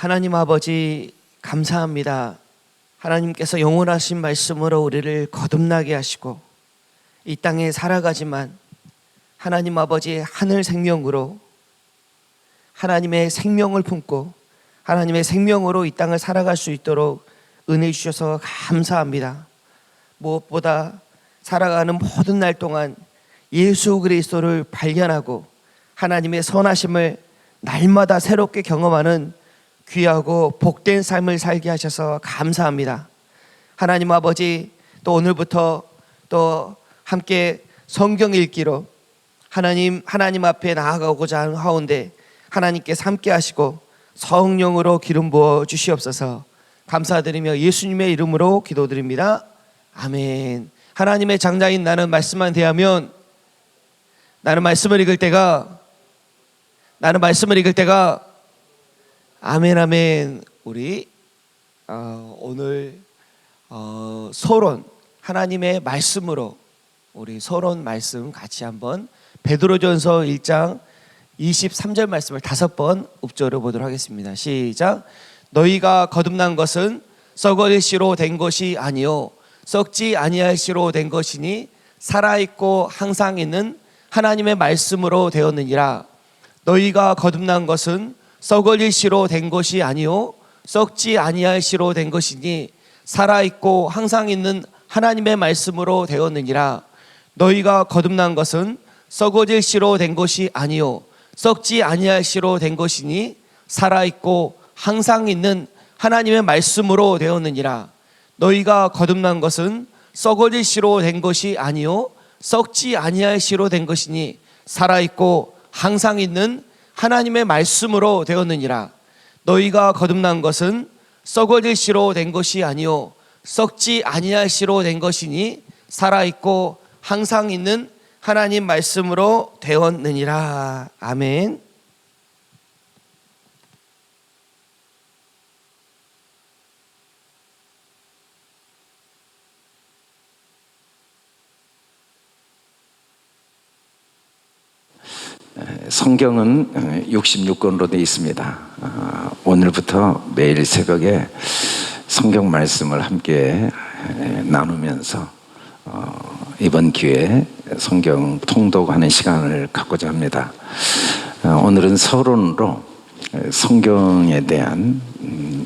하나님 아버지 감사합니다. 하나님께서 영원하신 말씀으로 우리를 거듭나게 하시고 이 땅에 살아가지만 하나님 아버지 하늘 생명으로 하나님의 생명을 품고 하나님의 생명으로 이 땅을 살아갈 수 있도록 은혜 주셔서 감사합니다. 무엇보다 살아가는 모든 날 동안 예수 그리스도를 발견하고 하나님의 선하심을 날마다 새롭게 경험하는 귀하고 복된 삶을 살게 하셔서 감사합니다. 하나님 아버지, 또 오늘부터 또 함께 성경 읽기로 하나님 앞에 나아가고자 하오는데 하나님께서 함께 하시고 성령으로 기름 부어 주시옵소서. 감사드리며 예수님의 이름으로 기도드립니다. 아멘. 하나님의 장자인 나는 말씀만 대하면 나는 말씀을 읽을 때가 아멘 아멘. 우리 오늘 서론 하나님의 말씀으로 우리 서론 말씀 같이 한번 베드로전서 1장 23절 말씀을 5번 읊조려 보도록 하겠습니다. 시작. 너희가 거듭난 것은 썩어질 씨로 된 것이 아니요 썩지 아니할 씨로 된 것이니 살아있고 항상 있는 하나님의 말씀으로 되었느니라. 너희가 거듭난 것은 썩어질 씨로 된 것이 아니요 썩지 아니할 씨로 된 것이니 살아있고 항상 있는 하나님의 말씀으로 되었느니라. 너희가 거듭난 것은 썩어질 씨로 된 것이 아니요 썩지 아니할 씨로 된 것이니 살아있고 항상 있는 하나님의 말씀으로 되었느니라. 너희가 거듭난 것은 썩어질 씨로 된 것이 아니요 썩지 아니할 씨로 된 것이니 살아있고 항상 있는 하나님의 말씀으로 되었느니라. 너희가 거듭난 것은 썩어질 씨로 된 것이 아니요 썩지 아니할 씨로 된 것이니 살아있고 항상 있는 하나님 말씀으로 되었느니라. 아멘. 성경은 66권으로 되어 있습니다. 오늘부터 매일 새벽에 성경 말씀을 함께 나누면서 이번 기회에 성경 통독하는 시간을 갖고자 합니다. 오늘은 서론으로 성경에 대한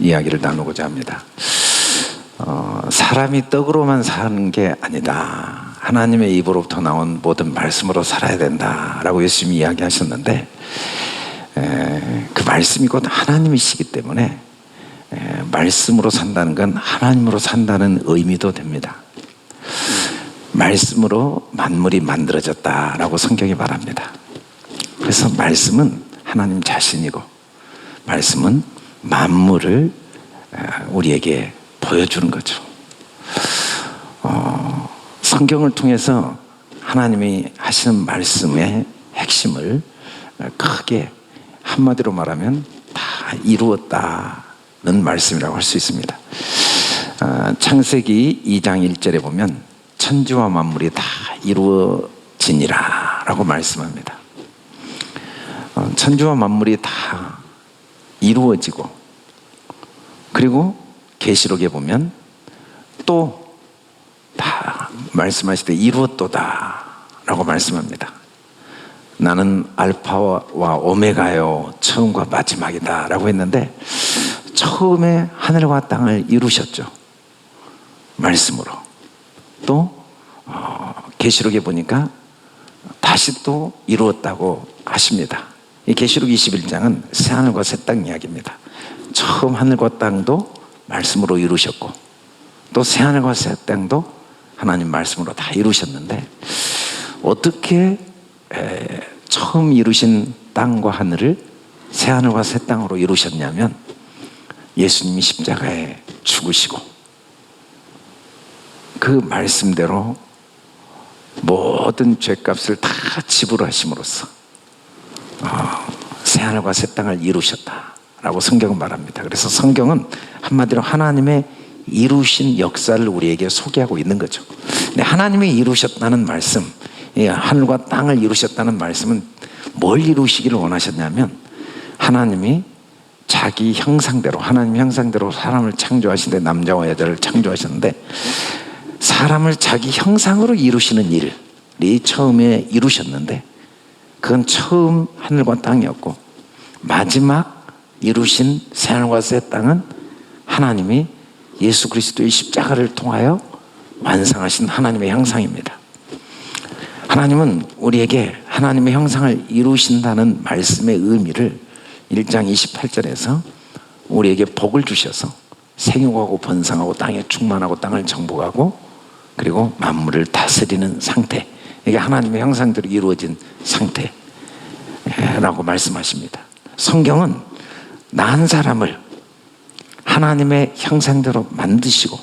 이야기를 나누고자 합니다. 사람이 떡으로만 사는 게 아니다. 하나님의 입으로부터 나온 모든 말씀으로 살아야 된다라고 예수님이 이야기하셨는데 그 말씀이 곧 하나님이시기 때문에 말씀으로 산다는 건 하나님으로 산다는 의미도 됩니다. 말씀으로 만물이 만들어졌다라고 성경이 말합니다. 그래서 말씀은 하나님 자신이고 말씀은 만물을 우리에게 보여주는 거죠. 성경을 통해서 하나님이 하시는 말씀의 핵심을 크게 한마디로 말하면 다 이루었다는 말씀이라고 할 수 있습니다. 창세기 2장 1절에 보면 천지와 만물이 다 이루어지니라 라고 말씀합니다. 천지와 만물이 다 이루어지고 그리고 계시록에 보면 또 다 말씀하실 때 이루었도다 라고 말씀합니다. 나는 알파와 오메가요 처음과 마지막이다 라고 했는데 처음에 하늘과 땅을 이루셨죠. 말씀으로. 또 계시록에 보니까 다시 또 이루었다고 하십니다. 이 계시록 21장은 새하늘과 새 땅 이야기입니다. 처음 하늘과 땅도 말씀으로 이루셨고 또 새하늘과 새 땅도 하나님 말씀으로 다 이루셨는데 어떻게 처음 이루신 땅과 하늘을 새하늘과 새 땅으로 이루셨냐면 예수님이 십자가에 죽으시고 그 말씀대로 모든 죄값을 다 지불하심으로써 새하늘과 새 땅을 이루셨다라고 성경은 말합니다. 그래서 성경은 한마디로 하나님의 이루신 역사를 우리에게 소개하고 있는 거죠. 근데 하나님이 이루셨다는 말씀, 하늘과 땅을 이루셨다는 말씀은 뭘 이루시기를 원하셨냐면 하나님이 자기 형상대로, 하나님 형상대로 사람을 창조하시는데, 남자와 여자를 창조하셨는데, 사람을 자기 형상으로 이루시는 일이 처음에 이루셨는데, 그건 처음 하늘과 땅이었고, 마지막 이루신 새하늘과 새 땅은 하나님이 예수 그리스도의 십자가를 통하여 완성하신 하나님의 형상입니다. 하나님은 우리에게 하나님의 형상을 이루신다는 말씀의 의미를 1장 28절에서 우리에게 복을 주셔서 생육하고 번성하고 땅에 충만하고 땅을 정복하고 그리고 만물을 다스리는 상태, 이게 하나님의 형상대로 이루어진 상태라고 말씀하십니다. 성경은 나 한 사람을 하나님의 형상대로 만드시고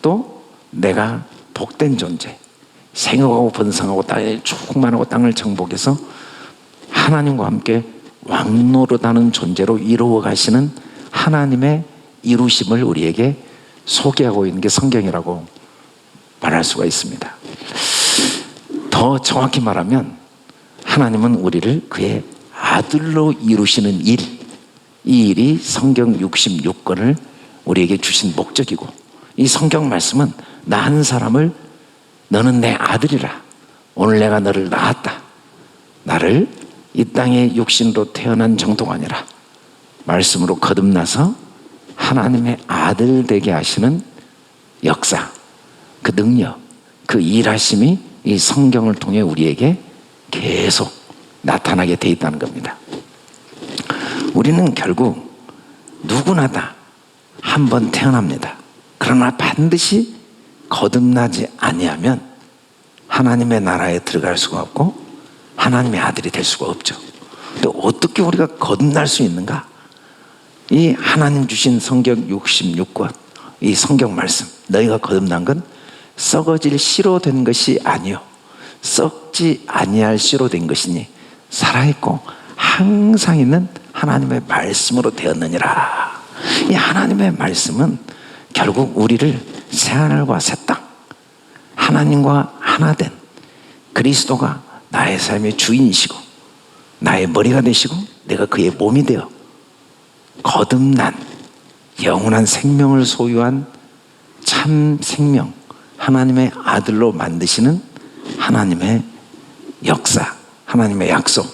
또 내가 복된 존재, 생육하고 번성하고 땅에 충만하고 땅을 정복해서 하나님과 함께 왕노릇하는 존재로 이루어 가시는 하나님의 이루심을 우리에게 소개하고 있는 게 성경이라고 말할 수가 있습니다. 더 정확히 말하면 하나님은 우리를 그의 아들로 이루시는 일, 이 일이 성경 66권을 우리에게 주신 목적이고, 이 성경 말씀은 나 한 사람을 너는 내 아들이라, 오늘 내가 너를 낳았다, 나를 이 땅에 육신으로 태어난 정도가 아니라 말씀으로 거듭나서 하나님의 아들 되게 하시는 역사, 그 능력, 그 일하심이 이 성경을 통해 우리에게 계속 나타나게 돼 있다는 겁니다. 우리는 결국 누구나 다 한 번 태어납니다. 그러나 반드시 거듭나지 아니하면 하나님의 나라에 들어갈 수가 없고 하나님의 아들이 될 수가 없죠. 근데 어떻게 우리가 거듭날 수 있는가? 이 하나님 주신 성경 66권, 이 성경 말씀, 너희가 거듭난 건 썩어질 씨로 된 것이 아니요 썩지 아니할 씨로 된 것이니 살아있고 항상 있는 하나님의 말씀으로 되었느니라. 이 하나님의 말씀은 결국 우리를 새하늘과 새 땅, 하나님과 하나 된 그리스도가 나의 삶의 주인이시고 나의 머리가 되시고 내가 그의 몸이 되어 거듭난 영원한 생명을 소유한 참 생명, 하나님의 아들로 만드시는 하나님의 역사, 하나님의 약속,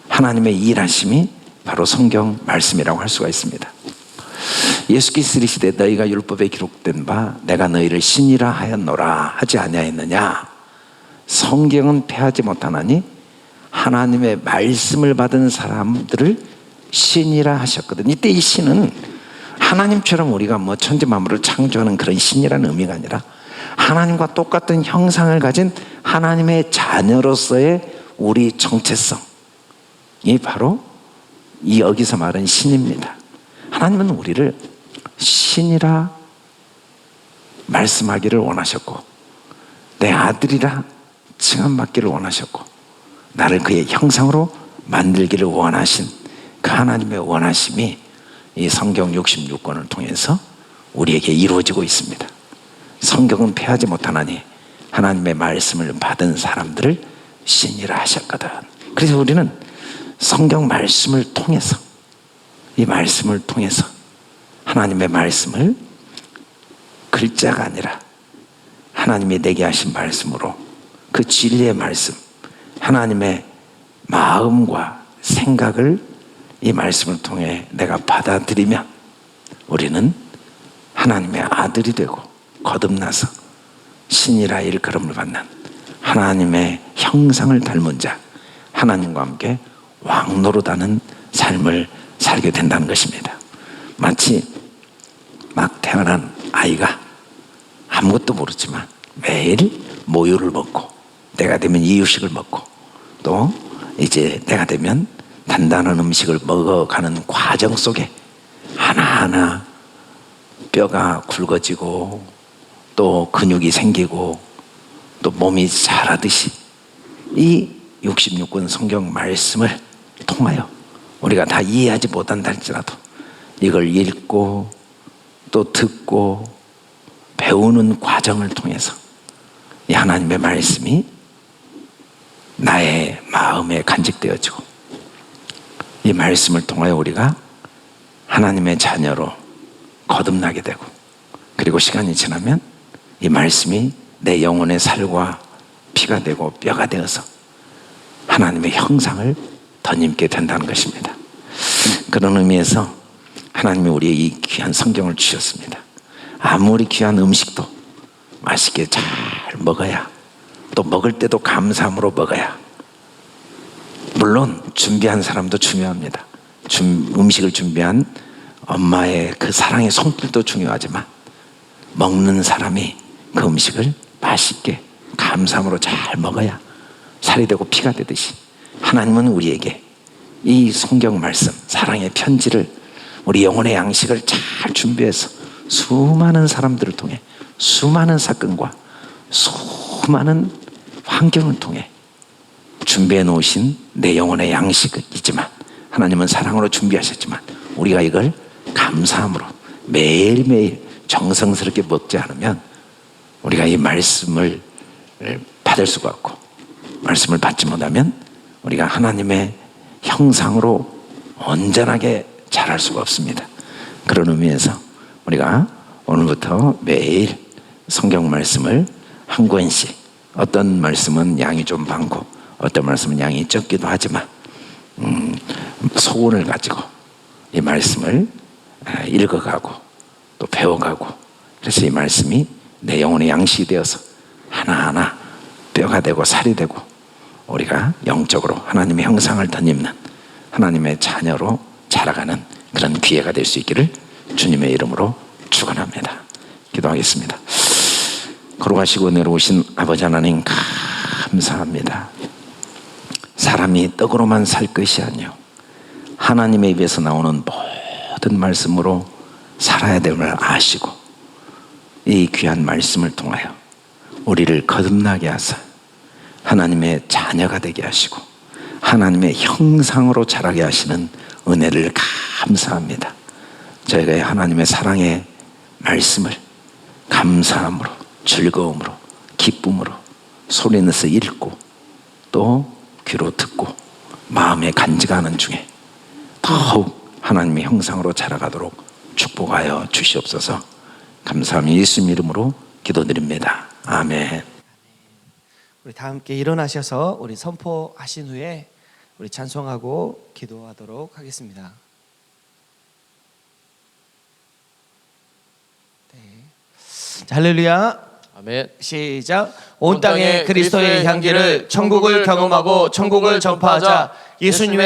하나님의 일하심이 바로 성경 말씀이라고 할 수가 있습니다. 예수께서 이르시되 너희가 율법에 기록된 바 내가 너희를 신이라 하였노라 하지 아니하였느냐. 성경은 패하지 못하나니 하나님의 말씀을 받은 사람들을 신이라 하셨거든. 이때 이 신은 하나님처럼 우리가 뭐 천지 만물을 창조하는 그런 신이라는 의미가 아니라 하나님과 똑같은 형상을 가진 하나님의 자녀로서의 우리 정체성이 바로 이 여기서 말하는 신입니다. 하나님은 우리를 신이라 말씀하기를 원하셨고 내 아들이라 칭함받기를 원하셨고 나를 그의 형상으로 만들기를 원하신 그 하나님의 원하심이 이 성경 66권을 통해서 우리에게 이루어지고 있습니다. 성경은 패하지 못하나니 하나님의 말씀을 받은 사람들을 신이라 하셨거든. 그래서 우리는 성경 말씀을 통해서, 이 말씀을 통해서 하나님의 말씀을 글자가 아니라 하나님이 내게 하신 말씀으로 그 진리의 말씀, 하나님의 마음과 생각을 이 말씀을 통해 내가 받아들이면 우리는 하나님의 아들이 되고 거듭나서 신이라 일컬음을 받는 하나님의 형상을 닮은 자, 하나님과 함께 왕노릇하는 삶을 살게 된다는 것입니다. 마치 막 태어난 아이가 아무것도 모르지만 매일 모유를 먹고 때가 되면 이유식을 먹고 또 이제 때가 되면 단단한 음식을 먹어가는 과정 속에 하나하나 뼈가 굵어지고 또 근육이 생기고 또 몸이 자라듯이 이 66권 성경 말씀을 통하여 우리가 다 이해하지 못한다 할지라도 이걸 읽고 또 듣고 배우는 과정을 통해서 이 하나님의 말씀이 나의 마음에 간직되어지고 이 말씀을 통하여 우리가 하나님의 자녀로 거듭나게 되고, 그리고 시간이 지나면 이 말씀이 내 영혼의 살과 피가 되고 뼈가 되어서 하나님의 형상을 덧입게 된다는 것입니다. 그런 의미에서 하나님이 우리의 이 귀한 성경을 주셨습니다. 아무리 귀한 음식도 맛있게 잘 먹어야, 또 먹을 때도 감사함으로 먹어야, 물론 준비한 사람도 중요합니다. 음식을 준비한 엄마의 그 사랑의 손길도 중요하지만, 먹는 사람이 그 음식을 맛있게 감사함으로 잘 먹어야 살이 되고 피가 되듯이, 하나님은 우리에게 이 성경 말씀, 사랑의 편지를, 우리 영혼의 양식을 잘 준비해서 수많은 사람들을 통해, 수많은 사건과 수많은 환경을 통해 준비해 놓으신 내 영혼의 양식이지만, 하나님은 사랑으로 준비하셨지만 우리가 이걸 감사함으로 매일매일 정성스럽게 먹지 않으면 우리가 이 말씀을 받을 수가 없고, 말씀을 받지 못하면 우리가 하나님의 형상으로 온전하게 자랄 수가 없습니다. 그런 의미에서 우리가 오늘부터 매일 성경 말씀을 한 권씩, 어떤 말씀은 양이 좀 많고 어떤 말씀은 양이 적기도 하지만 소원을 가지고 이 말씀을 읽어가고 또 배워가고, 그래서 이 말씀이 내 영혼의 양식이 되어서 하나하나 뼈가 되고 살이 되고 우리가 영적으로 하나님의 형상을 덧입는 하나님의 자녀로 자라가는 그런 기회가 될 수 있기를 주님의 이름으로 축원합니다. 기도하겠습니다. 걸어가시고 내려오신 아버지 하나님, 감사합니다. 사람이 떡으로만 살 것이 아니요 하나님의 입에서 나오는 모든 말씀으로 살아야 됨을 아시고, 이 귀한 말씀을 통하여 우리를 거듭나게 하사 하나님의 자녀가 되게 하시고 하나님의 형상으로 자라게 하시는 은혜를 감사합니다. 저희가 하나님의 사랑의 말씀을 감사함으로, 즐거움으로, 기쁨으로 소리내서 읽고 또 귀로 듣고 마음에 간직하는 중에 더욱 하나님의 형상으로 자라가도록 축복하여 주시옵소서. 감사합니다. 예수님 이름으로 기도드립니다. 아멘. 우리 다 함께 일어나셔서 우리 선포하신 후에 우리 찬송하고 기도하도록 하겠습니다. 네. 자, 할렐루야. 아멘. 시작. 온 땅에 그리스도의 향기를, 천국을 경험하고 천국을 전파하자. 예수님의